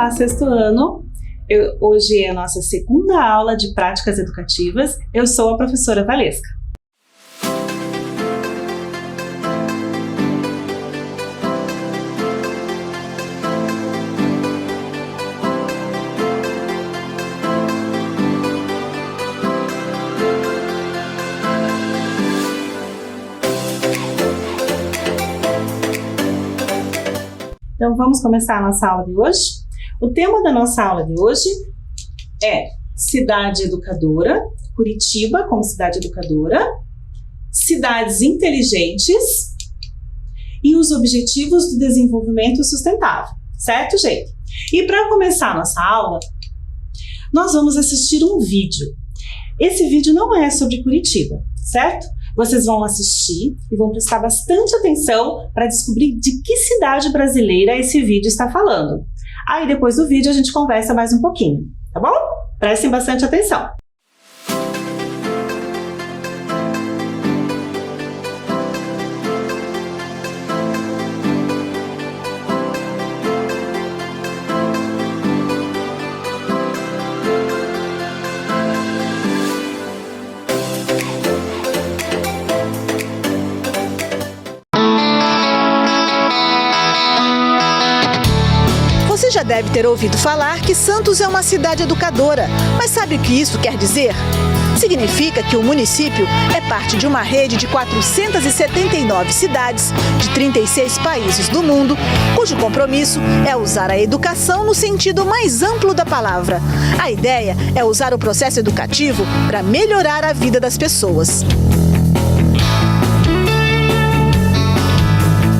Olá, sexto ano! Hoje é a nossa segunda aula de práticas educativas. Eu sou a professora Valesca. Então vamos começar a nossa aula de hoje? O tema da nossa aula de hoje é cidade educadora, Curitiba como cidade educadora, cidades inteligentes e os objetivos do desenvolvimento sustentável, certo, gente? E para começar a nossa aula, nós vamos assistir um vídeo. Esse vídeo não é sobre Curitiba, certo? Vocês vão assistir e vão prestar bastante atenção para descobrir de que cidade brasileira esse vídeo está falando. Aí depois do vídeo a gente conversa mais um pouquinho, tá bom? Prestem bastante atenção. Você já deve ter ouvido falar que Santos é uma cidade educadora, mas sabe o que isso quer dizer? Significa que o município é parte de uma rede de 479 cidades de 36 países do mundo, cujo compromisso é usar a educação no sentido mais amplo da palavra. A ideia é usar o processo educativo para melhorar a vida das pessoas.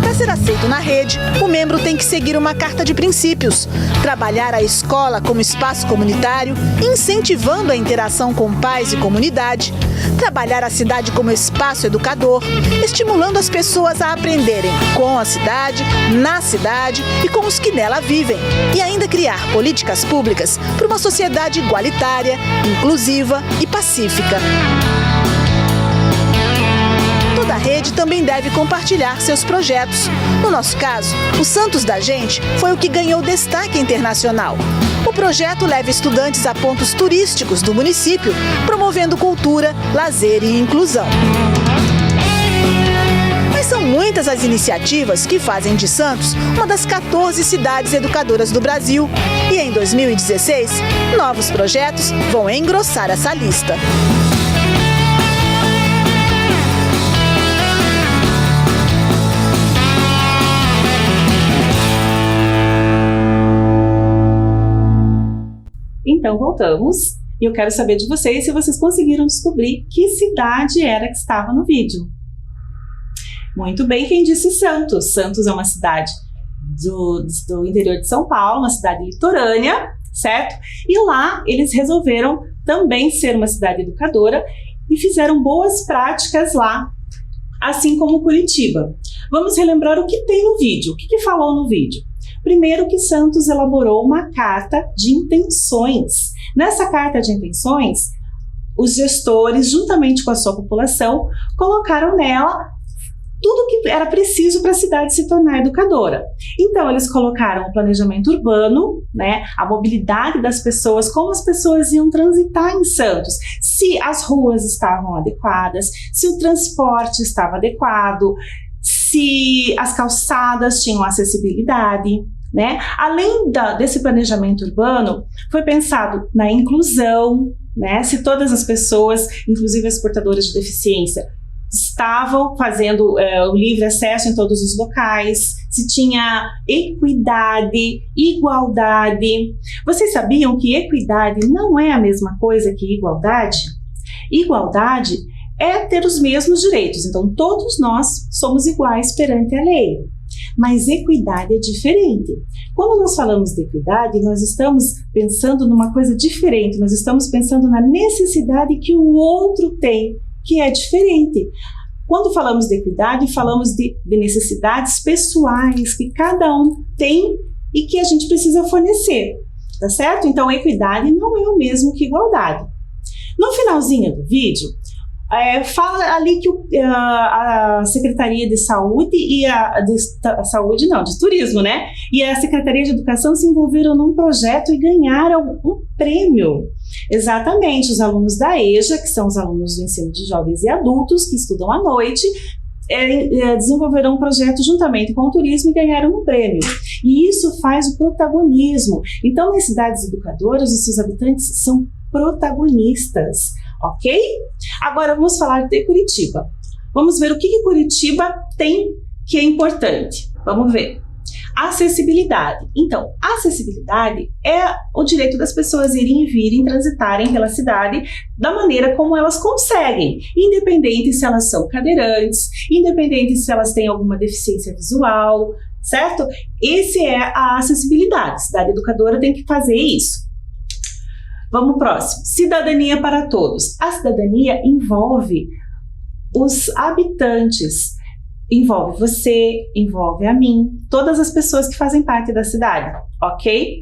Para ser aceito na rede, o membro tem que seguir uma carta de princípios, trabalhar a escola como espaço comunitário, incentivando a interação com pais e comunidade, trabalhar a cidade como espaço educador, estimulando as pessoas a aprenderem com a cidade, na cidade e com os que nela vivem, e ainda criar políticas públicas para uma sociedade igualitária, inclusiva e pacífica. Toda rede também deve compartilhar seus projetos. No nosso caso, o Santos da Gente foi o que ganhou destaque internacional. O projeto leva estudantes a pontos turísticos do município, promovendo cultura, lazer e inclusão. Mas são muitas as iniciativas que fazem de Santos uma das 14 cidades educadoras do Brasil. E em 2016, novos projetos vão engrossar essa lista. Então voltamos e eu quero saber de vocês se vocês conseguiram descobrir que cidade era que estava no vídeo. Muito bem, quem disse Santos? Santos é uma cidade do interior de São Paulo, uma cidade litorânea, certo? E lá eles resolveram também ser uma cidade educadora e fizeram boas práticas lá, assim como Curitiba. Vamos relembrar o que tem no vídeo. O que falou no vídeo? Primeiro que Santos elaborou uma carta de intenções. Nessa carta de intenções, os gestores, juntamente com a sua população, colocaram nela tudo o que era preciso para a cidade se tornar educadora. Então, eles colocaram o planejamento urbano, né, a mobilidade das pessoas, como as pessoas iam transitar em Santos, se as ruas estavam adequadas, se o transporte estava adequado, se as calçadas tinham acessibilidade, né? Além desse planejamento urbano, foi pensado na inclusão, né? Se todas as pessoas, inclusive as portadoras de deficiência, estavam fazendo o livre acesso em todos os locais, se tinha equidade, igualdade. Vocês sabiam que equidade não é a mesma coisa que igualdade? Igualdade é ter os mesmos direitos, então todos nós somos iguais perante a lei. Mas equidade é diferente. Quando nós falamos de equidade, nós estamos pensando numa coisa diferente, nós estamos pensando na necessidade que o outro tem, que é diferente. Quando falamos de equidade, falamos de necessidades pessoais que cada um tem e que a gente precisa fornecer, tá certo? Então, equidade não é o mesmo que igualdade. No finalzinho do vídeo, Fala ali que a Secretaria de Saúde e de Turismo, né? E a Secretaria de Educação se envolveram num projeto e ganharam um prêmio. Exatamente, os alunos da EJA, que são os alunos do ensino de jovens e adultos, que estudam à noite, desenvolveram um projeto juntamente com o turismo e ganharam um prêmio. E isso faz o protagonismo. Então, nas cidades educadoras, os seus habitantes são protagonistas, ok? Agora vamos falar de Curitiba. Vamos ver o que Curitiba tem que é importante. Vamos ver. Acessibilidade. Então, acessibilidade é o direito das pessoas irem e virem, transitarem pela cidade da maneira como elas conseguem, independente se elas são cadeirantes, independente se elas têm alguma deficiência visual, certo? Esse é a acessibilidade. A cidade educadora tem que fazer isso. Vamos pro próximo. Cidadania para todos. A cidadania envolve os habitantes, envolve você, envolve a mim, todas as pessoas que fazem parte da cidade, ok?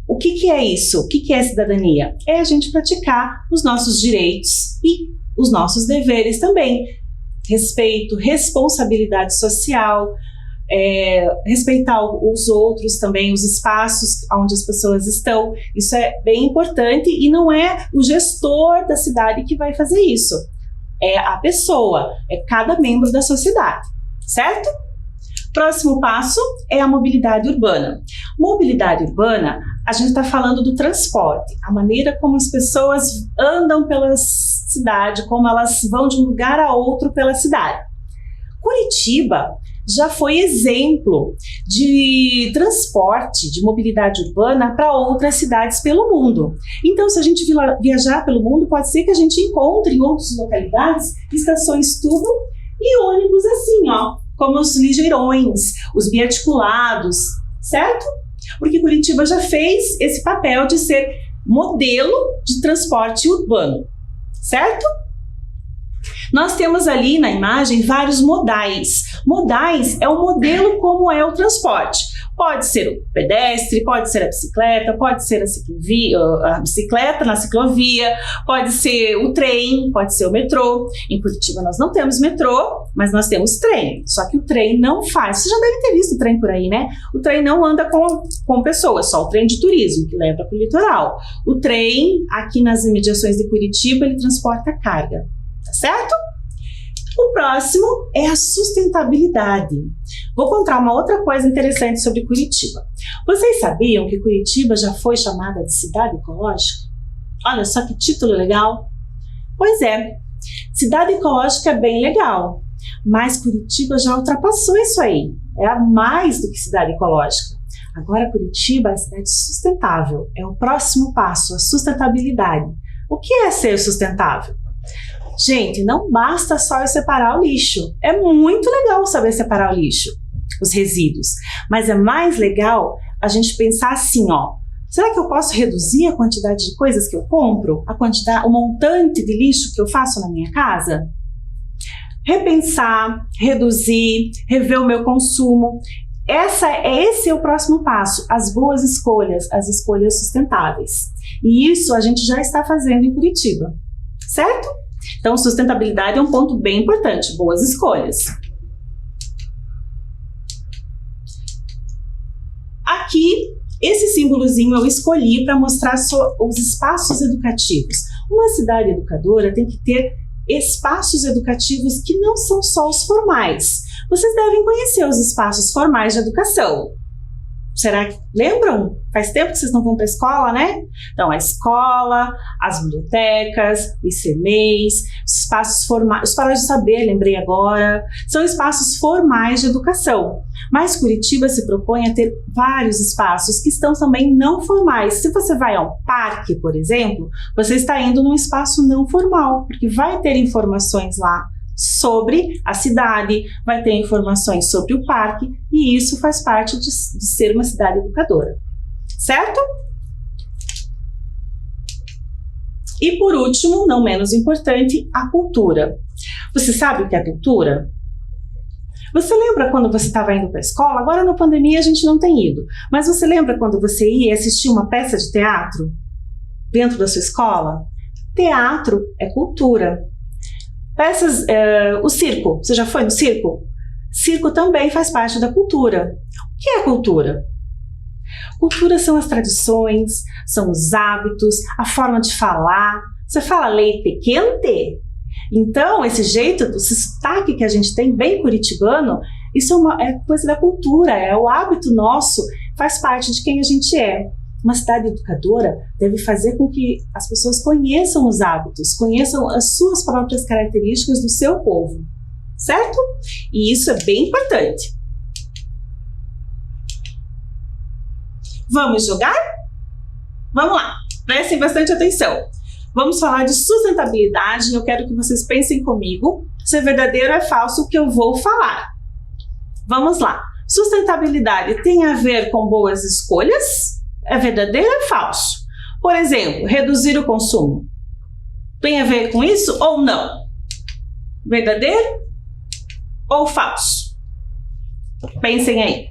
O que é isso? O que é cidadania? É a gente praticar os nossos direitos e os nossos deveres também. Respeito, responsabilidade social, respeitar os outros também, os espaços onde as pessoas estão. Isso é bem importante e não é o gestor da cidade que vai fazer isso. É a pessoa, é cada membro da sociedade, certo? Próximo passo é a mobilidade urbana. Mobilidade urbana, a gente está falando do transporte, a maneira como as pessoas andam pela cidade, como elas vão de um lugar a outro pela cidade. Curitiba já foi exemplo de transporte, de mobilidade urbana para outras cidades pelo mundo. Então, se a gente viajar pelo mundo, pode ser que a gente encontre em outras localidades estações tubo e ônibus assim, ó, como os ligeirões, os biarticulados, certo? Porque Curitiba já fez esse papel de ser modelo de transporte urbano, certo? Nós temos ali na imagem vários modais. Modais é o modelo como é o transporte. Pode ser o pedestre, pode ser a bicicleta, pode ser a bicicleta na ciclovia, pode ser o trem, pode ser o metrô. Em Curitiba nós não temos metrô, mas nós temos trem. Só que o trem não faz. Você já deve ter visto o trem por aí, né? O trem não anda com pessoas, só o trem de turismo, que leva para o litoral. O trem, aqui nas imediações de Curitiba, ele transporta carga. Tá certo? O próximo é a sustentabilidade. Vou contar uma outra coisa interessante sobre Curitiba. Vocês sabiam que Curitiba já foi chamada de cidade ecológica? Olha só que título legal. Pois é, cidade ecológica é bem legal, mas Curitiba já ultrapassou isso aí. É mais do que cidade ecológica. Agora Curitiba é cidade sustentável. É o próximo passo, a sustentabilidade. O que é ser sustentável? Gente, não basta só eu separar o lixo. É muito legal saber separar o lixo, os resíduos. Mas é mais legal a gente pensar assim, ó. Será que eu posso reduzir a quantidade de coisas que eu compro? O montante de lixo que eu faço na minha casa? Repensar, reduzir, rever o meu consumo. Esse é o próximo passo, as boas escolhas, as escolhas sustentáveis. E isso a gente já está fazendo em Curitiba, certo? Então, sustentabilidade é um ponto bem importante, boas escolhas. Aqui, esse símbolozinho eu escolhi para mostrar os espaços educativos. Uma cidade educadora tem que ter espaços educativos que não são só os formais. Vocês devem conhecer os espaços formais de educação. Será que lembram? Faz tempo que vocês não vão para a escola, né? Então, a escola, as bibliotecas, os ICMEIs, os espaços formais, os faróis de saber, lembrei agora, são espaços formais de educação. Mas Curitiba se propõe a ter vários espaços que estão também não formais. Se você vai a um parque, por exemplo, você está indo num espaço não formal, porque vai ter informações lá sobre a cidade, vai ter informações sobre o parque, e isso faz parte de ser uma cidade educadora, certo? E por último, não menos importante, a cultura. Você sabe o que é cultura? Você lembra quando você estava indo para a escola? Agora na pandemia a gente não tem ido, mas você lembra quando você ia assistir uma peça de teatro dentro da sua escola? Teatro é cultura. O circo, você já foi no circo? Circo também faz parte da cultura. O que é cultura? Cultura são as tradições, são os hábitos, a forma de falar. Você fala leite quente? Então, esse jeito, esse sotaque que a gente tem, bem curitibano, isso é coisa da cultura, é o hábito nosso, faz parte de quem a gente é. Uma cidade educadora deve fazer com que as pessoas conheçam os hábitos, conheçam as suas próprias características do seu povo, certo? E isso é bem importante. Vamos jogar? Vamos lá, prestem bastante atenção. Vamos falar de sustentabilidade e eu quero que vocês pensem comigo se é verdadeiro ou é falso o que eu vou falar. Vamos lá. Sustentabilidade tem a ver com boas escolhas? É verdadeiro ou é falso? Por exemplo, reduzir o consumo. Tem a ver com isso ou não? Verdadeiro ou falso? Pensem aí.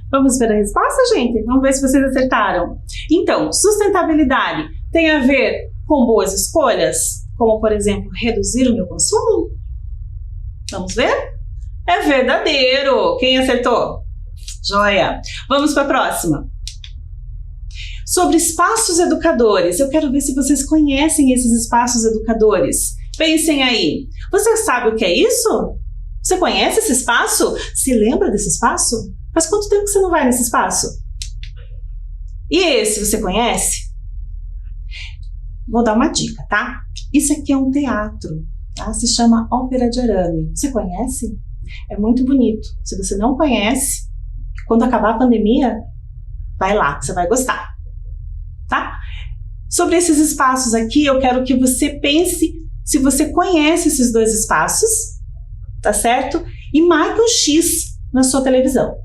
Vamos ver a resposta, gente? Vamos ver se vocês acertaram. Então, sustentabilidade tem a ver com boas escolhas? Como, por exemplo, reduzir o meu consumo? Vamos ver? É verdadeiro! Quem acertou? Joia! Vamos para a próxima. Sobre espaços educadores. Eu quero ver se vocês conhecem esses espaços educadores. Pensem aí. Você sabe o que é isso? Você conhece esse espaço? Se lembra desse espaço? Faz quanto tempo que você não vai nesse espaço? E esse, você conhece? Vou dar uma dica, tá? Isso aqui é um teatro, tá? Se chama Ópera de Arame. Você conhece? É muito bonito. Se você não conhece, quando acabar a pandemia, vai lá, você vai gostar, tá? Sobre esses espaços aqui, eu quero que você pense se você conhece esses dois espaços, tá certo? E marque um X na sua televisão.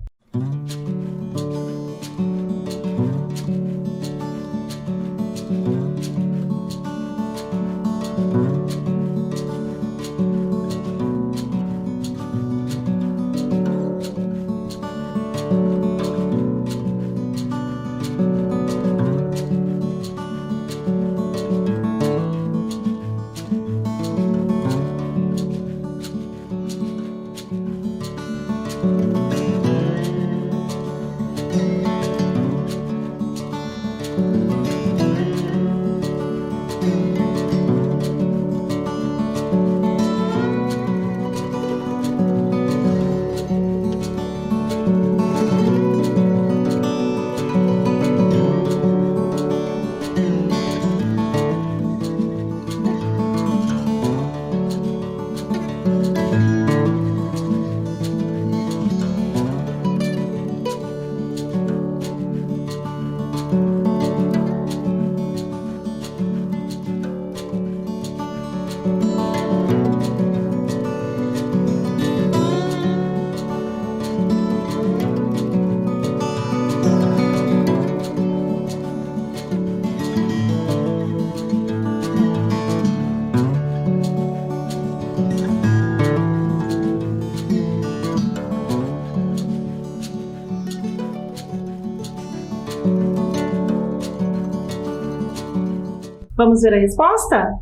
Vamos ver a resposta?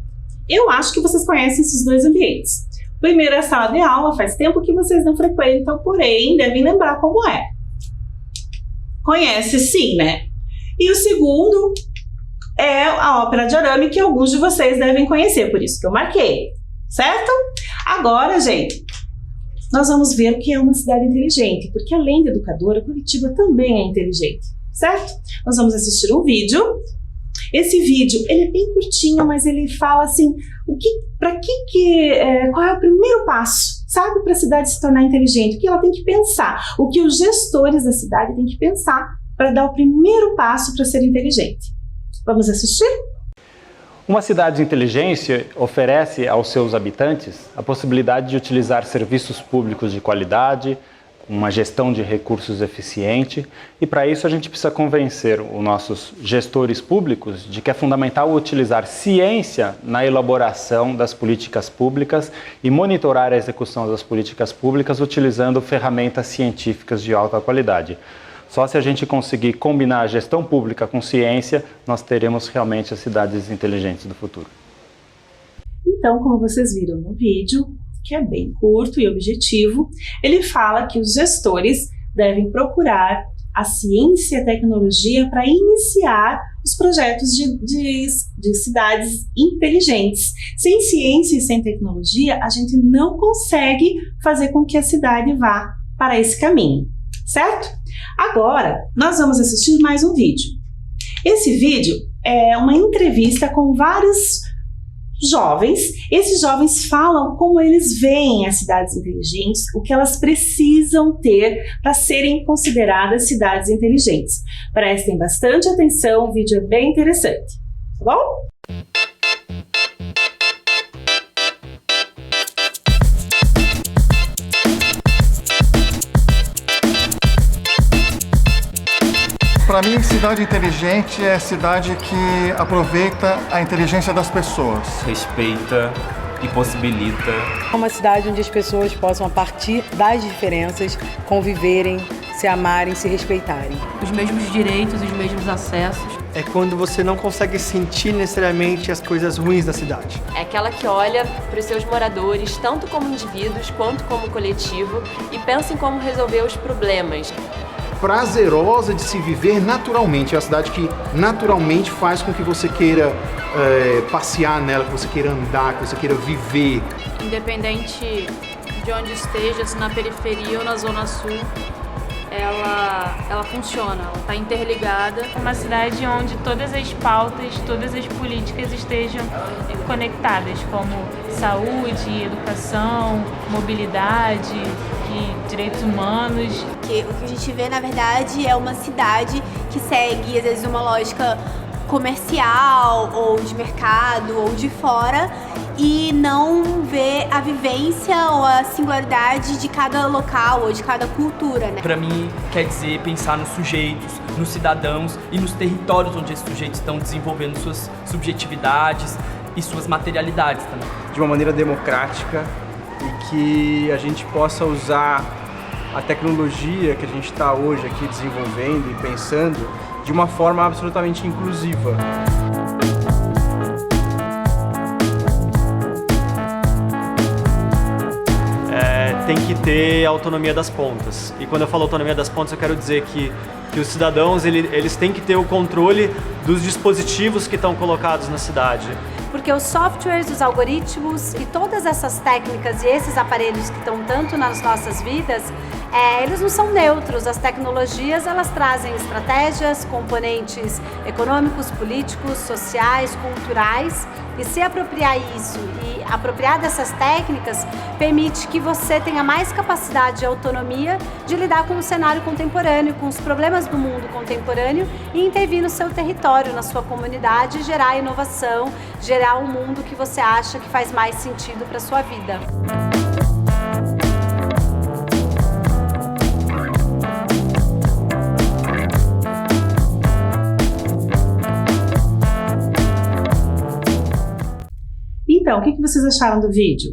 Eu acho que vocês conhecem esses dois ambientes. O primeiro é a sala de aula, faz tempo que vocês não frequentam, porém devem lembrar como é. Conhece sim, né? E o segundo é a ópera de arame, que alguns de vocês devem conhecer, por isso que eu marquei, certo? Agora, gente, nós vamos ver o que é uma cidade inteligente, porque além de educadora, Curitiba também é inteligente, certo? Nós vamos assistir um vídeo. Esse vídeo, ele é bem curtinho, mas ele fala assim, qual é o primeiro passo, sabe, para a cidade se tornar inteligente? O que ela tem que pensar, o que os gestores da cidade têm que pensar para dar o primeiro passo para ser inteligente. Vamos assistir? Uma cidade de inteligência oferece aos seus habitantes a possibilidade de utilizar serviços públicos de qualidade, uma gestão de recursos eficiente, e para isso a gente precisa convencer os nossos gestores públicos de que é fundamental utilizar ciência na elaboração das políticas públicas e monitorar a execução das políticas públicas utilizando ferramentas científicas de alta qualidade. Só se a gente conseguir combinar a gestão pública com ciência, nós teremos realmente as cidades inteligentes do futuro. Então, como vocês viram no vídeo, que é bem curto e objetivo, ele fala que os gestores devem procurar a ciência e a tecnologia para iniciar os projetos de cidades inteligentes. Sem ciência e sem tecnologia, a gente não consegue fazer com que a cidade vá para esse caminho, certo? Agora, nós vamos assistir mais um vídeo. Esse vídeo é uma entrevista com vários jovens. Esses jovens falam como eles veem as cidades inteligentes, o que elas precisam ter para serem consideradas cidades inteligentes. Prestem bastante atenção, o vídeo é bem interessante, tá bom? Para mim, cidade inteligente é cidade que aproveita a inteligência das pessoas. Respeita e possibilita. É uma cidade onde as pessoas possam, a partir das diferenças, conviverem, se amarem, se respeitarem. Os mesmos direitos, os mesmos acessos. É quando você não consegue sentir necessariamente as coisas ruins da cidade. É aquela que olha para os seus moradores, tanto como indivíduos quanto como coletivo, e pensa em como resolver os problemas. Prazerosa de se viver naturalmente, é a cidade que naturalmente faz com que você queira passear nela, que você queira andar, que você queira viver. Independente de onde esteja, se na periferia ou na zona sul, ela funciona, ela está interligada. Uma cidade onde todas as pautas, todas as políticas estejam conectadas, como saúde, educação, mobilidade e direitos humanos. O que a gente vê, na verdade, é uma cidade que segue, às vezes, uma lógica comercial, ou de mercado, ou de fora, e não vê a vivência ou a singularidade de cada local ou de cada cultura, né? Para mim, quer dizer pensar nos sujeitos, nos cidadãos e nos territórios onde esses sujeitos estão desenvolvendo suas subjetividades e suas materialidades também. De uma maneira democrática e que a gente possa usar a tecnologia que a gente está hoje aqui desenvolvendo e pensando de uma forma absolutamente inclusiva. Tem que ter autonomia das pontas. E quando eu falo autonomia das pontas, eu quero dizer que os cidadãos eles têm que ter o controle dos dispositivos que estão colocados na cidade. Porque os softwares, os algoritmos e todas essas técnicas e esses aparelhos que estão tanto nas nossas vidas, eles não são neutros. As tecnologias, elas trazem estratégias, componentes econômicos, políticos, sociais, culturais, e se apropriar isso e apropriar dessas técnicas permite que você tenha mais capacidade e autonomia de lidar com o cenário contemporâneo, com os problemas do mundo contemporâneo e intervir no seu território, na sua comunidade, gerar inovação, gerar um mundo que você acha que faz mais sentido para a sua vida. Então, o que vocês acharam do vídeo?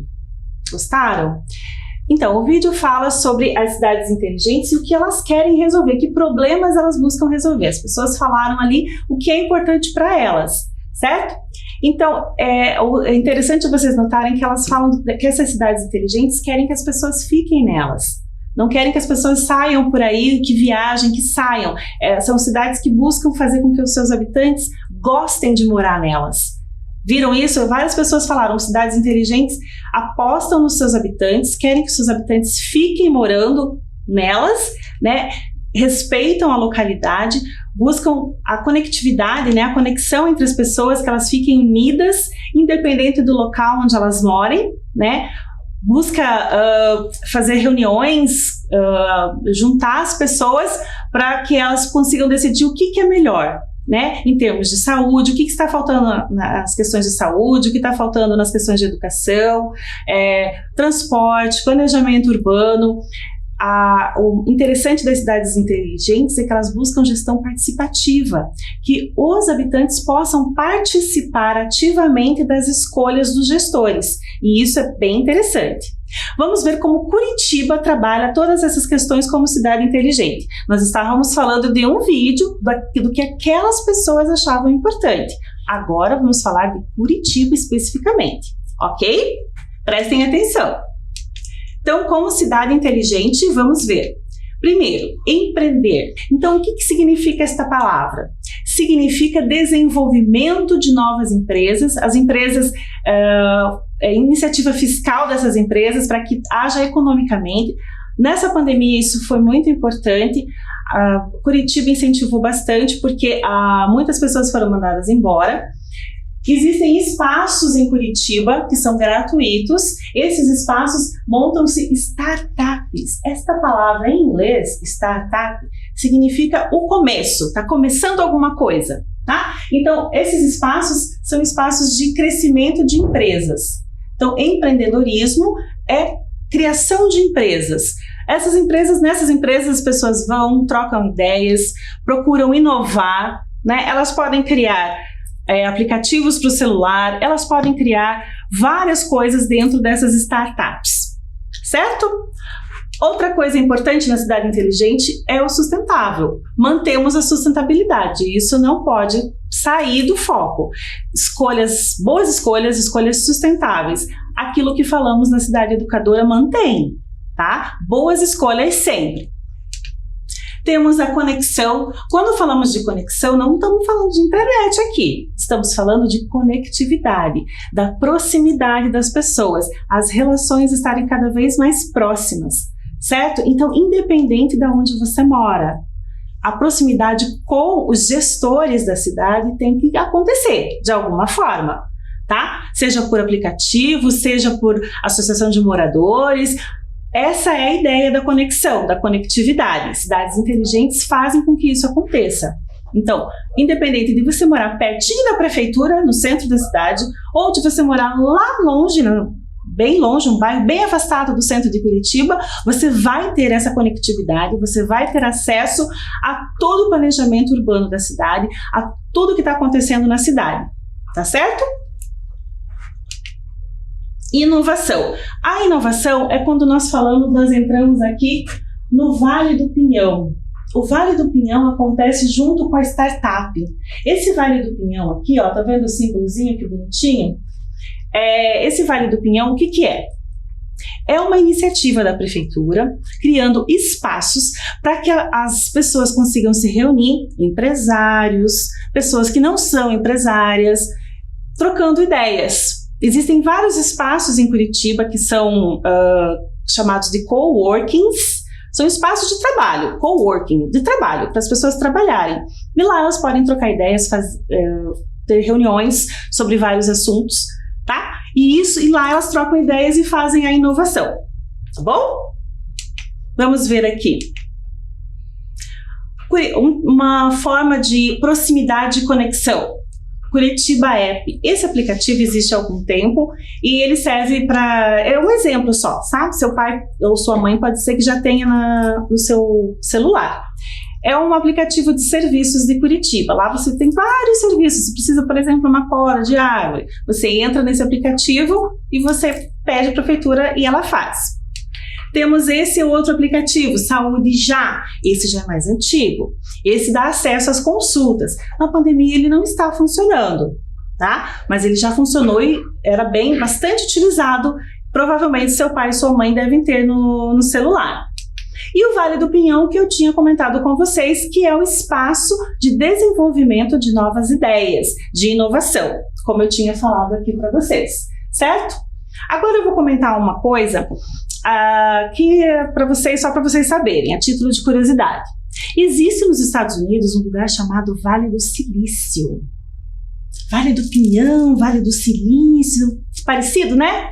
Gostaram? Então, o vídeo fala sobre as cidades inteligentes e o que elas querem resolver, que problemas elas buscam resolver. As pessoas falaram ali o que é importante para elas, certo? Então, é interessante vocês notarem que elas falam que essas cidades inteligentes querem que as pessoas fiquem nelas. Não querem que as pessoas saiam por aí, que viajem, que saiam. São cidades que buscam fazer com que os seus habitantes gostem de morar nelas. Viram isso? Várias pessoas falaram, cidades inteligentes apostam nos seus habitantes, querem que seus habitantes fiquem morando nelas, né? Respeitam a localidade, buscam a conectividade, né? A conexão entre as pessoas, que elas fiquem unidas, independente do local onde elas morem, né? Busca fazer reuniões, juntar as pessoas para que elas consigam decidir o que é melhor, né, em termos de saúde, o que está faltando nas questões de saúde, o que está faltando nas questões de educação, transporte, planejamento urbano. O interessante das cidades inteligentes é que elas buscam gestão participativa, que os habitantes possam participar ativamente das escolhas dos gestores, e isso é bem interessante. Vamos ver como Curitiba trabalha todas essas questões como cidade inteligente. Nós estávamos falando de um vídeo do que aquelas pessoas achavam importante. Agora vamos falar de Curitiba especificamente, ok? Prestem atenção. Então, como cidade inteligente, vamos ver. Primeiro, empreender. Então, o que significa esta palavra? Significa desenvolvimento de novas empresas, as empresas, iniciativa fiscal dessas empresas para que haja economicamente. Nessa pandemia isso foi muito importante. Curitiba incentivou bastante porque muitas pessoas foram mandadas embora. Existem espaços em Curitiba que são gratuitos. Esses espaços montam-se startups. Esta palavra em inglês, startup, significa o começo, está começando alguma coisa, tá? Então, esses espaços são espaços de crescimento de empresas. Então, empreendedorismo é criação de empresas. Nessas empresas as pessoas vão, trocam ideias, procuram inovar, né? Elas podem criar aplicativos para o celular, elas podem criar várias coisas dentro dessas startups, certo? Outra coisa importante na cidade inteligente é o sustentável. Mantemos a sustentabilidade, isso não pode sair do foco. Boas escolhas sustentáveis. Aquilo que falamos na cidade educadora mantém, tá? Boas escolhas sempre. Temos a conexão. Quando falamos de conexão, não estamos falando de internet aqui. Estamos falando de conectividade, da proximidade das pessoas, as relações estarem cada vez mais próximas, certo? Então, independente de onde você mora, a proximidade com os gestores da cidade tem que acontecer de alguma forma, tá? Seja por aplicativo, seja por associação de moradores. Essa é a ideia da conexão, da conectividade. Cidades inteligentes fazem com que isso aconteça. Então, independente de você morar pertinho da prefeitura, no centro da cidade, ou de você morar lá longe, bem longe, um bairro bem afastado do centro de Curitiba, você vai ter essa conectividade, você vai ter acesso a todo o planejamento urbano da cidade, a tudo que está acontecendo na cidade, tá certo? Inovação. A inovação é quando nós entramos aqui no Vale do Pinhão. O Vale do Pinhão acontece junto com a startup. Esse Vale do Pinhão aqui, ó, tá vendo o símbolozinho que bonitinho? Esse Vale do Pinhão, o que que é? É uma iniciativa da prefeitura, criando espaços para que as pessoas consigam se reunir, empresários, pessoas que não são empresárias, trocando ideias. Existem vários espaços em Curitiba que são chamados de coworkings, são espaços de trabalho, coworking, de trabalho, para as pessoas trabalharem. E lá elas podem trocar ideias, ter reuniões sobre vários assuntos, tá? E lá elas trocam ideias e fazem a inovação, tá bom? Vamos ver aqui. Uma forma de proximidade e conexão. Curitiba App. Esse aplicativo existe há algum tempo e ele serve para... É um exemplo só, sabe? Seu pai ou sua mãe pode ser que já tenha no seu celular. É um aplicativo de serviços de Curitiba. Lá você tem vários serviços. Você precisa, por exemplo, uma poda de árvore. Você entra nesse aplicativo e você pede à prefeitura e ela faz. Temos esse outro aplicativo, Saúde Já. Esse já é mais antigo. Esse dá acesso às consultas. Na pandemia ele não está funcionando, tá? Mas ele já funcionou e era bastante utilizado. Provavelmente seu pai e sua mãe devem ter no celular. E o Vale do Pinhão, que eu tinha comentado com vocês, que é o espaço de desenvolvimento de novas ideias, de inovação, como eu tinha falado aqui para vocês, certo? Agora eu vou comentar uma coisa que é para vocês, só para vocês saberem, a título de curiosidade. Existe nos Estados Unidos um lugar chamado Vale do Silício. Vale do Pinhão, Vale do Silício, parecido, né?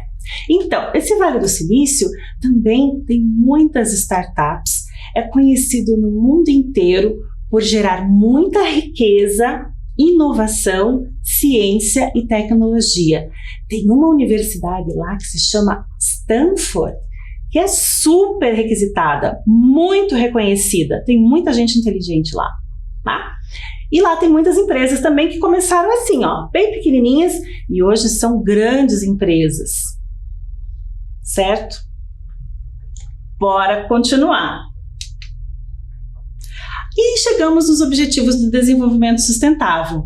Então, esse Vale do Silício também tem muitas startups, é conhecido no mundo inteiro por gerar muita riqueza, inovação, ciência e tecnologia. Tem uma universidade lá que se chama Stanford, que é super requisitada, muito reconhecida, tem muita gente inteligente lá, tá? E lá tem muitas empresas também que começaram assim, ó, bem pequenininhas e hoje são grandes empresas. Certo? Bora continuar. E chegamos nos Objetivos do Desenvolvimento Sustentável.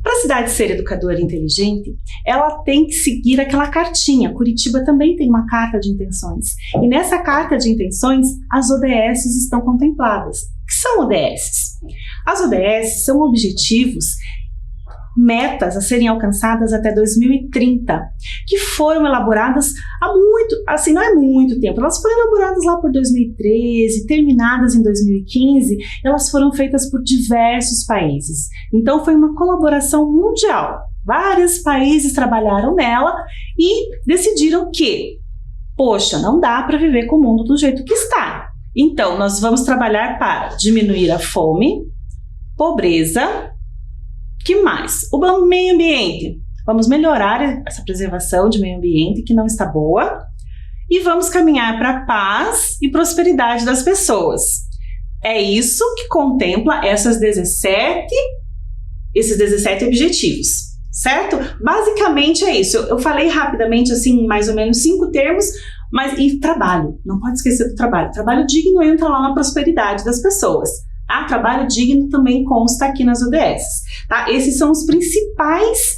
Para a cidade ser educadora inteligente, ela tem que seguir aquela cartinha. Curitiba também tem uma carta de intenções. E nessa carta de intenções, as ODS estão contempladas. O que são ODS? As ODS são objetivos, metas a serem alcançadas até 2030, que foram elaboradas há muito, assim, não é muito tempo, elas foram elaboradas lá por 2013, terminadas em 2015, elas foram feitas por diversos países, então foi uma colaboração mundial, vários países trabalharam nela e decidiram que, poxa, não dá para viver com o mundo do jeito que está, então nós vamos trabalhar para diminuir a fome, pobreza. Que mais? O meio ambiente. Vamos melhorar essa preservação de meio ambiente que não está boa e vamos caminhar para a paz e prosperidade das pessoas. É isso que contempla esses 17 objetivos, certo? Basicamente é isso. Eu falei rapidamente, assim, mais ou menos 5 termos, mas e trabalho. Não pode esquecer do trabalho. Trabalho digno entra lá na prosperidade das pessoas. Tá? Trabalho digno também consta aqui nas ODS. Tá? Esses são os principais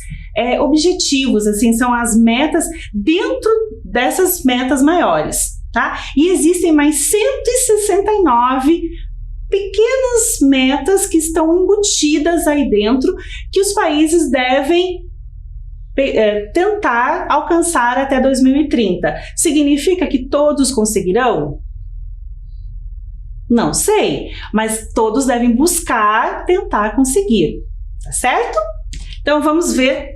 objetivos, assim, são as metas dentro dessas metas maiores. Tá? E existem mais 169 pequenas metas que estão embutidas aí dentro, que os países devem tentar alcançar até 2030. Significa que todos conseguirão? Não sei, mas todos devem buscar tentar conseguir, tá certo? Então vamos ver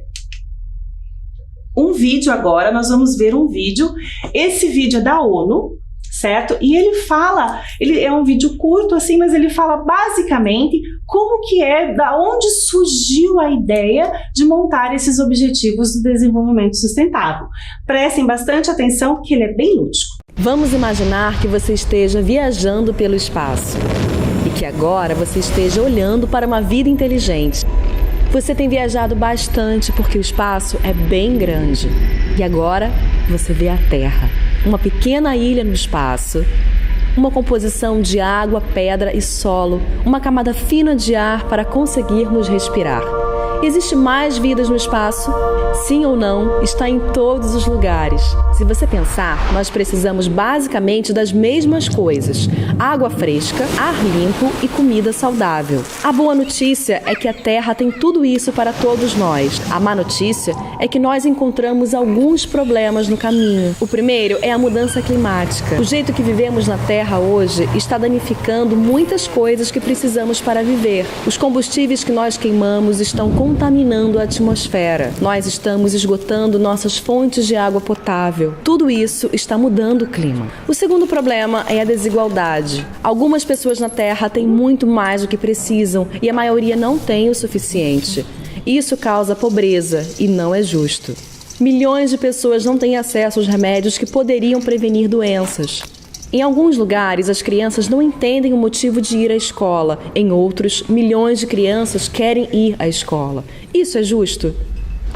um vídeo agora, nós vamos ver um vídeo, esse vídeo é da ONU, certo? E ele é um vídeo curto assim, mas ele fala basicamente como que da onde surgiu a ideia de montar esses objetivos do desenvolvimento sustentável. Prestem bastante atenção porque ele é bem lúdico. Vamos imaginar que você esteja viajando pelo espaço e que agora você esteja olhando para uma vida inteligente. Você tem viajado bastante porque o espaço é bem grande e agora você vê a Terra, uma pequena ilha no espaço, uma composição de água, pedra e solo, uma camada fina de ar para conseguirmos respirar. Existe mais vidas no espaço? Sim ou não, está em todos os lugares. Se você pensar, nós precisamos basicamente das mesmas coisas: água fresca, ar limpo e comida saudável. A boa notícia é que a Terra tem tudo isso para todos nós. A má notícia é que nós encontramos alguns problemas no caminho. O primeiro é a mudança climática. O jeito que vivemos na Terra hoje está danificando muitas coisas que precisamos para viver. Os combustíveis que nós queimamos estão contaminando a atmosfera. Nós estamos esgotando nossas fontes de água potável. Tudo isso está mudando o clima. O segundo problema é a desigualdade. Algumas pessoas na Terra têm muito mais do que precisam e a maioria não tem o suficiente. Isso causa pobreza e não é justo. Milhões de pessoas não têm acesso aos remédios que poderiam prevenir doenças. Em alguns lugares, as crianças não entendem o motivo de ir à escola. Em outros, milhões de crianças querem ir à escola. Isso é justo?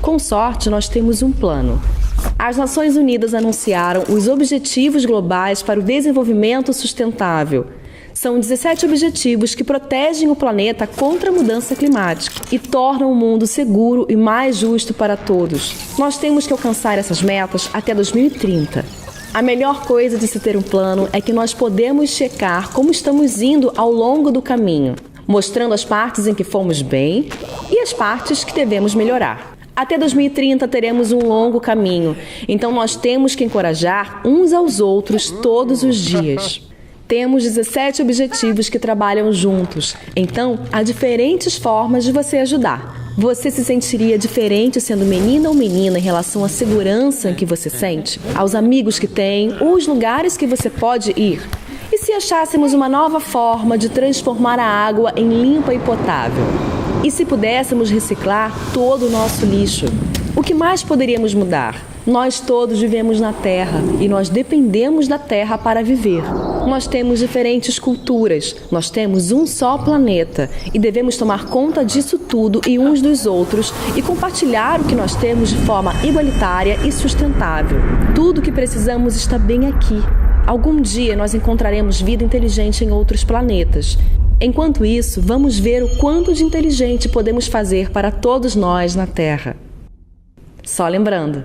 Com sorte, nós temos um plano. As Nações Unidas anunciaram os Objetivos Globais para o Desenvolvimento Sustentável. São 17 objetivos que protegem o planeta contra a mudança climática e tornam o mundo seguro e mais justo para todos. Nós temos que alcançar essas metas até 2030. A melhor coisa de se ter um plano é que nós podemos checar como estamos indo ao longo do caminho, mostrando as partes em que fomos bem e as partes que devemos melhorar. Até 2030 teremos um longo caminho, então nós temos que encorajar uns aos outros todos os dias. Temos 17 objetivos que trabalham juntos, então há diferentes formas de você ajudar. Você se sentiria diferente sendo menina ou menina em relação à segurança que você sente, aos amigos que tem, ou os lugares que você pode ir? E se achássemos uma nova forma de transformar a água em limpa e potável? E se pudéssemos reciclar todo o nosso lixo? O que mais poderíamos mudar? Nós todos vivemos na Terra e nós dependemos da Terra para viver. Nós temos diferentes culturas, nós temos um só planeta e devemos tomar conta disso tudo e uns dos outros e compartilhar o que nós temos de forma igualitária e sustentável. Tudo o que precisamos está bem aqui. Algum dia nós encontraremos vida inteligente em outros planetas. Enquanto isso, vamos ver o quanto de inteligente podemos fazer para todos nós na Terra. Só lembrando.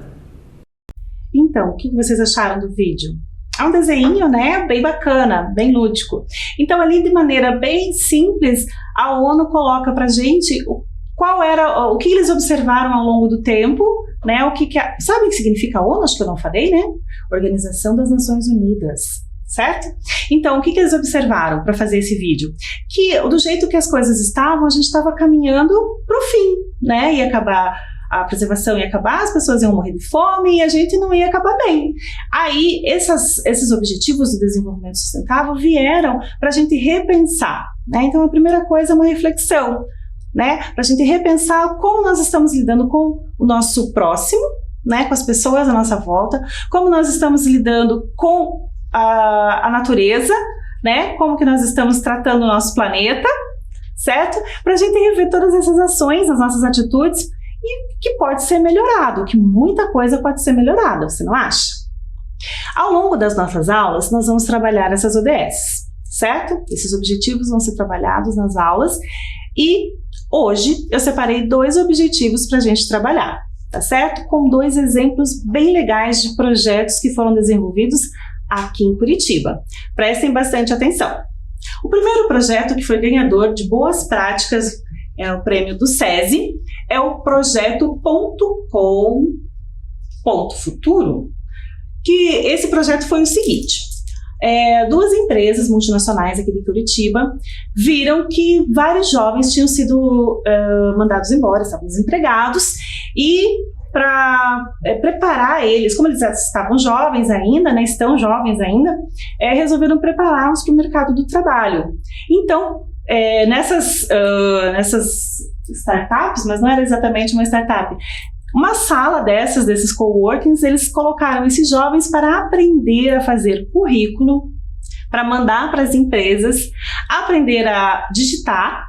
Então, o que vocês acharam do vídeo? É um desenho, né? Bem bacana, bem lúdico. Então, ali de maneira bem simples, a ONU coloca pra gente o que eles observaram ao longo do tempo, né? Sabe o que significa a ONU? Acho que eu não falei, né? Organização das Nações Unidas, certo? Então, o que eles observaram para fazer esse vídeo? Que do jeito que as coisas estavam, a gente estava caminhando pro fim, né? Ia acabar a preservação, ia acabar, as pessoas iam morrer de fome e a gente não ia acabar bem. Aí, esses objetivos do desenvolvimento sustentável vieram para a gente repensar, né? Então, a primeira coisa é uma reflexão, né? Para a gente repensar como nós estamos lidando com o nosso próximo, né? Com as pessoas à nossa volta, como nós estamos lidando com a natureza, né? Como que nós estamos tratando o nosso planeta, certo? Para a gente rever todas essas ações, as nossas atitudes, e que pode ser melhorado, que muita coisa pode ser melhorada, você não acha? Ao longo das nossas aulas, nós vamos trabalhar essas ODS, certo? Esses objetivos vão ser trabalhados nas aulas e hoje eu separei 2 objetivos para a gente trabalhar, tá certo? Com 2 exemplos bem legais de projetos que foram desenvolvidos aqui em Curitiba. Prestem bastante atenção. O primeiro projeto que foi ganhador de boas práticas é o prêmio do SESI, é o projeto Ponto Futuro, que esse projeto foi o seguinte, 2 empresas multinacionais aqui de Curitiba viram que vários jovens tinham sido mandados embora, estavam desempregados, e para preparar eles, como eles estavam jovens ainda, né, estão jovens ainda, resolveram prepará-los para o mercado do trabalho. Então, nessas startups, mas não era exatamente uma startup, uma sala desses coworkings, eles colocaram esses jovens para aprender a fazer currículo, para mandar para as empresas, aprender a digitar,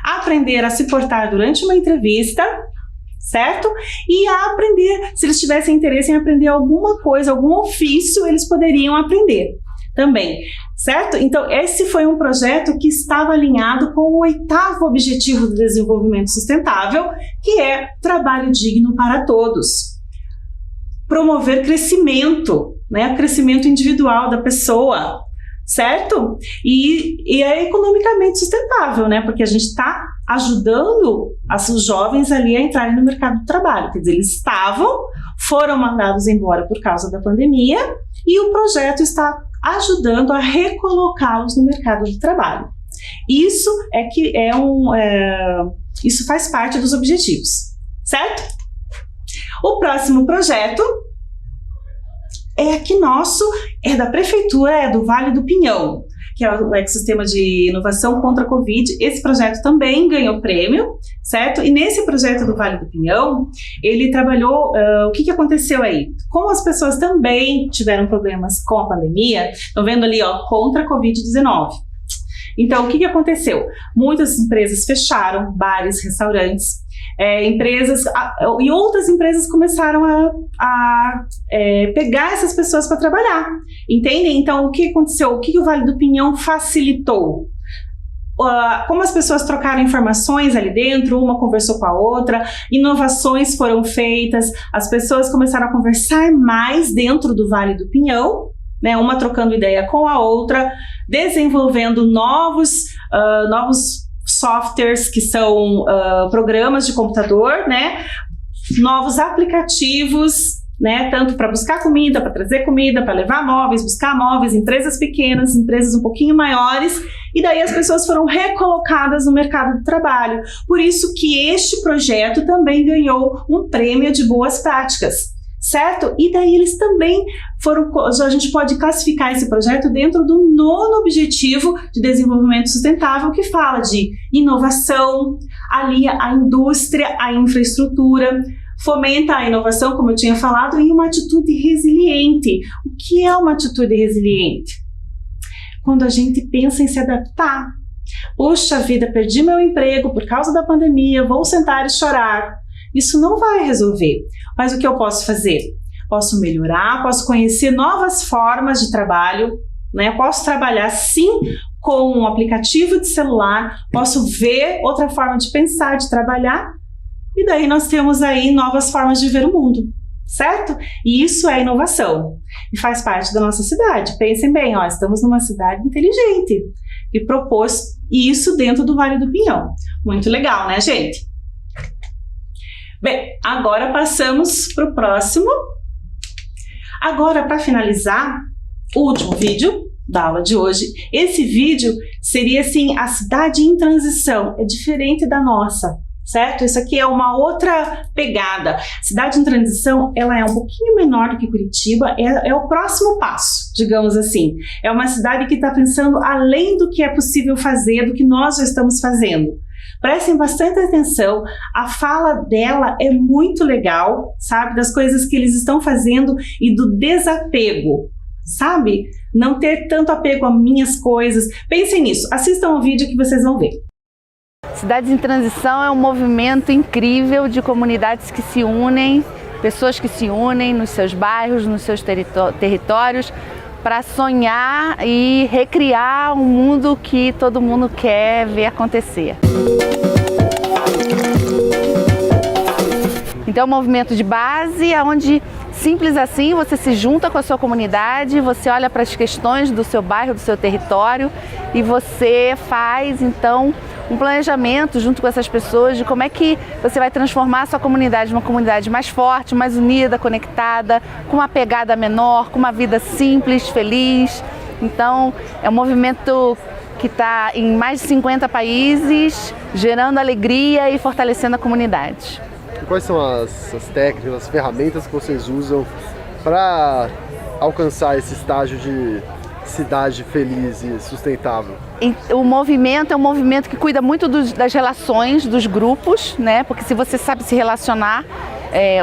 aprender a se portar durante uma entrevista, certo? E a aprender, se eles tivessem interesse em aprender alguma coisa, algum ofício, eles poderiam aprender também, certo? Então, esse foi um projeto que estava alinhado com o 8º objetivo do desenvolvimento sustentável, que é trabalho digno para todos. Promover crescimento, né? Crescimento individual da pessoa, certo? E é economicamente sustentável, né? Porque a gente está ajudando os jovens ali a entrarem no mercado do trabalho. Quer dizer, eles foram mandados embora por causa da pandemia e o projeto está ajudando a recolocá-los no mercado de trabalho. Isso isso faz parte dos objetivos, certo? O próximo projeto é aqui nosso, é da Prefeitura, é do Vale do Pinhão, que é o ecossistema de inovação contra a Covid. Esse projeto também ganhou prêmio, certo? E nesse projeto do Vale do Pinhão, ele trabalhou, o que aconteceu aí? Como as pessoas também tiveram problemas com a pandemia, estão vendo ali, ó, contra a Covid-19. Então, o que aconteceu? Muitas empresas fecharam, bares, restaurantes, empresas e outras empresas começaram a pegar essas pessoas para trabalhar, entendem? Então, o que aconteceu? O que o Vale do Pinhão facilitou? Como as pessoas trocaram informações ali dentro, uma conversou com a outra, inovações foram feitas, as pessoas começaram a conversar mais dentro do Vale do Pinhão, né, uma trocando ideia com a outra, desenvolvendo novos softwares, que são programas de computador, né, novos aplicativos, né, tanto para buscar comida, para trazer comida, para levar móveis, buscar móveis, empresas pequenas, empresas um pouquinho maiores, e daí as pessoas foram recolocadas no mercado de trabalho. Por isso que este projeto também ganhou um prêmio de boas práticas, certo? E daí eles também a gente pode classificar esse projeto dentro do 9º Objetivo de Desenvolvimento Sustentável, que fala de inovação, alia a indústria, a infraestrutura, fomenta a inovação, como eu tinha falado, e uma atitude resiliente. O que é uma atitude resiliente? Quando a gente pensa em se adaptar. Puxa vida, perdi meu emprego por causa da pandemia, vou sentar e chorar. Isso não vai resolver. Mas o que eu posso fazer? Posso melhorar, posso conhecer novas formas de trabalho, né? Posso trabalhar sim com um aplicativo de celular, posso ver outra forma de pensar, de trabalhar, e daí nós temos aí novas formas de ver o mundo, certo? E isso é inovação e faz parte da nossa cidade. Pensem bem, estamos numa cidade inteligente e propôs isso dentro do Vale do Pinhão. Muito legal, né, gente? Bem, agora passamos para o próximo. Agora, para finalizar, o último vídeo da aula de hoje. Esse vídeo seria assim, a cidade em transição, é diferente da nossa. Certo? Isso aqui é uma outra pegada. Cidade em transição, ela é um pouquinho menor do que Curitiba, é o próximo passo, digamos assim. É uma cidade que está pensando além do que é possível fazer, do que nós já estamos fazendo. Prestem bastante atenção, a fala dela é muito legal, sabe? Das coisas que eles estão fazendo e do desapego, sabe? Não ter tanto apego a minhas coisas. Pensem nisso, assistam o vídeo que vocês vão ver. Cidades em Transição é um movimento incrível de comunidades que se unem, pessoas que se unem nos seus bairros, nos seus territórios, para sonhar e recriar um mundo que todo mundo quer ver acontecer. Então é um movimento de base, onde simples assim você se junta com a sua comunidade, você olha para as questões do seu bairro, do seu território e você faz então um planejamento junto com essas pessoas de como é que você vai transformar a sua comunidade numa comunidade mais forte, mais unida, conectada, com uma pegada menor, com uma vida simples, feliz. Então é um movimento que está em mais de 50 países, gerando alegria e fortalecendo a comunidade. E quais são as técnicas, as ferramentas que vocês usam para alcançar esse estágio de cidade feliz e sustentável? O movimento é um movimento que cuida muito das relações dos grupos, né? Porque se você sabe se relacionar,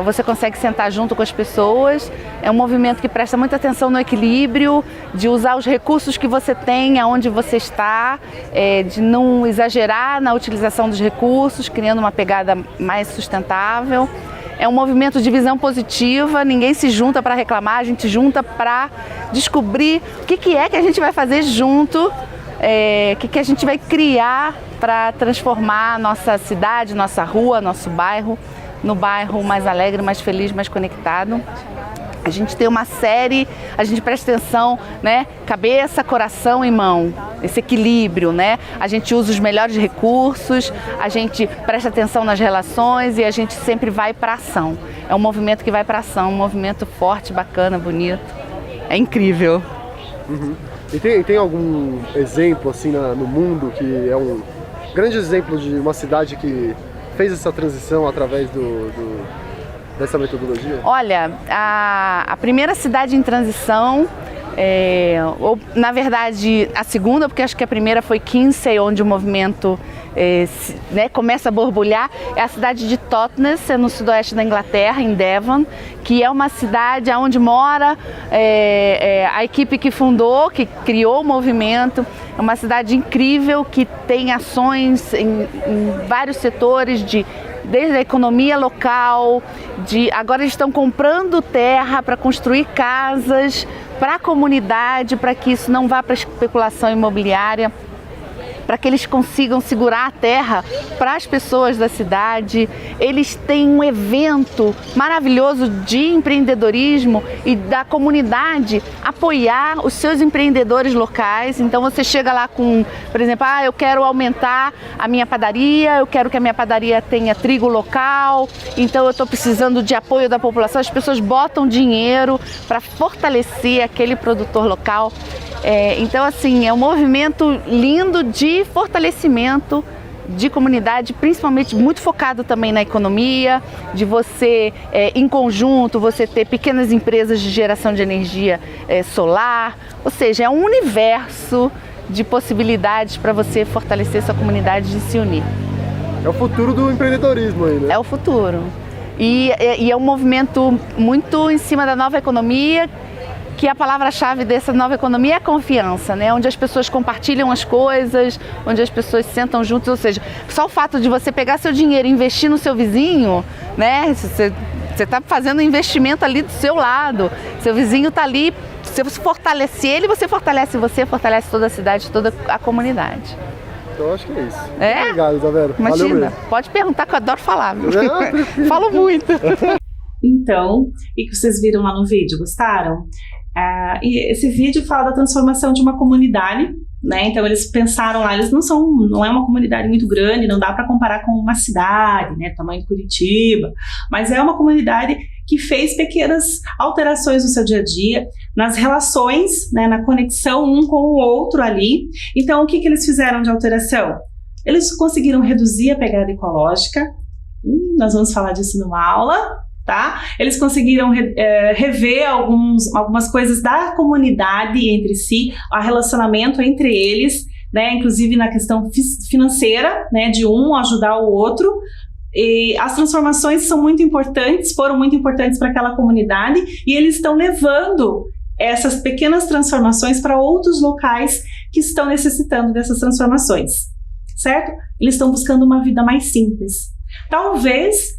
você consegue sentar junto com as pessoas. É um movimento que presta muita atenção no equilíbrio, de usar os recursos que você tem, aonde você está, de não exagerar na utilização dos recursos, criando uma pegada mais sustentável. É um movimento de visão positiva, ninguém se junta para reclamar, a gente junta para descobrir o que é que a gente vai fazer junto, o que a gente vai criar para transformar a nossa cidade, nossa rua, nosso bairro, no bairro mais alegre, mais feliz, mais conectado. A gente tem uma série, a gente presta atenção, né? Cabeça, coração e mão, esse equilíbrio, né? A gente usa os melhores recursos, a gente presta atenção nas relações e a gente sempre vai para ação. É um movimento que vai para ação, um movimento forte, bacana, bonito. É incrível. Uhum. E tem algum exemplo assim no mundo que é um grande exemplo de uma cidade que fez essa transição através dessa metodologia? Olha, a primeira cidade em transição ou na verdade a segunda, porque acho que a primeira foi Kinsey, onde o movimento começa a borbulhar, é a cidade de Totnes, no sudoeste da Inglaterra, em Devon, que é uma cidade onde mora a equipe que fundou, que criou o movimento. É uma cidade incrível que tem ações em vários setores, desde a economia local, agora eles estão comprando terra para construir casas para a comunidade, para que isso não vá para a especulação imobiliária, para que eles consigam segurar a terra para as pessoas da cidade. Eles têm um evento maravilhoso de empreendedorismo e da comunidade apoiar os seus empreendedores locais. Então você chega lá com, por exemplo, eu quero aumentar a minha padaria, eu quero que a minha padaria tenha trigo local, então eu estou precisando de apoio da população. As pessoas botam dinheiro para fortalecer aquele produtor local. Então, assim, é um movimento lindo de fortalecimento de comunidade, principalmente muito focado também na economia, de você, em conjunto, você ter pequenas empresas de geração de energia solar, ou seja, é um universo de possibilidades para você fortalecer sua comunidade de se unir. É o futuro do empreendedorismo aí, né? É o futuro. E é um movimento muito em cima da nova economia, que a palavra-chave dessa nova economia é a confiança, né? Onde as pessoas compartilham as coisas, onde as pessoas sentam juntos, ou seja, só o fato de você pegar seu dinheiro e investir no seu vizinho, né? Você está fazendo um investimento ali do seu lado, seu vizinho está ali, se você fortalecer ele, você, fortalece toda a cidade, toda a comunidade. Então acho que é isso. Obrigado, Isabela. Imagina, pode perguntar que eu adoro falar. Falo muito. Então, e que vocês viram lá no vídeo, gostaram? E esse vídeo fala da transformação de uma comunidade, né? Então eles pensaram lá, não é uma comunidade muito grande, não dá para comparar com uma cidade, né, tamanho de Curitiba, mas é uma comunidade que fez pequenas alterações no seu dia a dia, nas relações, né, na conexão um com o outro ali. Então o que eles fizeram de alteração? Eles conseguiram reduzir a pegada ecológica, nós vamos falar disso numa aula, tá? Eles conseguiram rever algumas coisas da comunidade entre si, o relacionamento entre eles, né? Inclusive na questão financeira, né? De um ajudar o outro. E as transformações foram muito importantes para aquela comunidade, e eles estão levando essas pequenas transformações para outros locais que estão necessitando dessas transformações, certo? Eles estão buscando uma vida mais simples. Talvez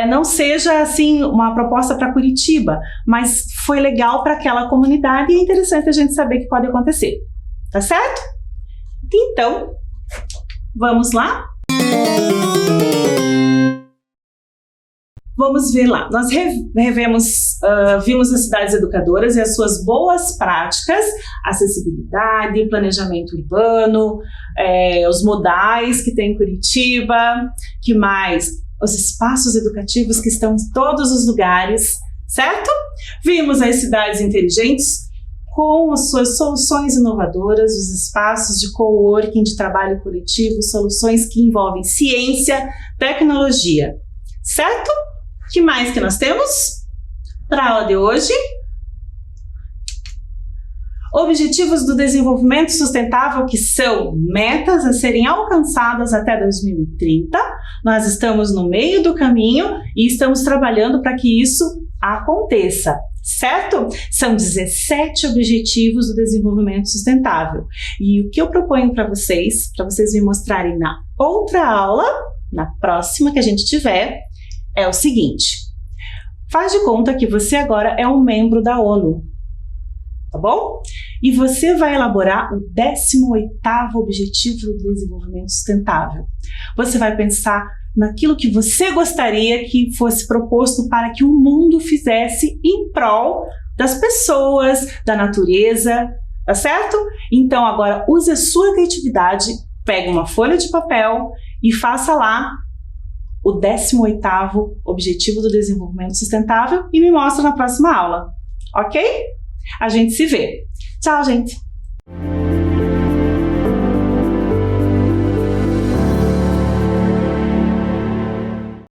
não seja assim uma proposta para Curitiba, mas foi legal para aquela comunidade e é interessante a gente saber que pode acontecer, tá certo? Então, vamos lá? Vamos ver lá. Nós vimos as cidades educadoras e as suas boas práticas, acessibilidade, planejamento urbano, os modais que tem em Curitiba, que mais? Os espaços educativos que estão em todos os lugares, certo? Vimos as cidades inteligentes com as suas soluções inovadoras, os espaços de coworking, de trabalho coletivo, soluções que envolvem ciência, tecnologia, certo? O que mais que nós temos para a aula de hoje? Objetivos do Desenvolvimento Sustentável, que são metas a serem alcançadas até 2030. Nós estamos no meio do caminho e estamos trabalhando para que isso aconteça, certo? São 17 Objetivos do Desenvolvimento Sustentável. E o que eu proponho para vocês me mostrarem na outra aula, na próxima que a gente tiver, é o seguinte: faz de conta que você agora é um membro da ONU, tá bom? E você vai elaborar o 18º Objetivo do Desenvolvimento Sustentável. Você vai pensar naquilo que você gostaria que fosse proposto para que o mundo fizesse em prol das pessoas, da natureza, tá certo? Então agora use a sua criatividade, pegue uma folha de papel e faça lá o 18º Objetivo do Desenvolvimento Sustentável e me mostra na próxima aula, ok? A gente se vê. Tchau, gente!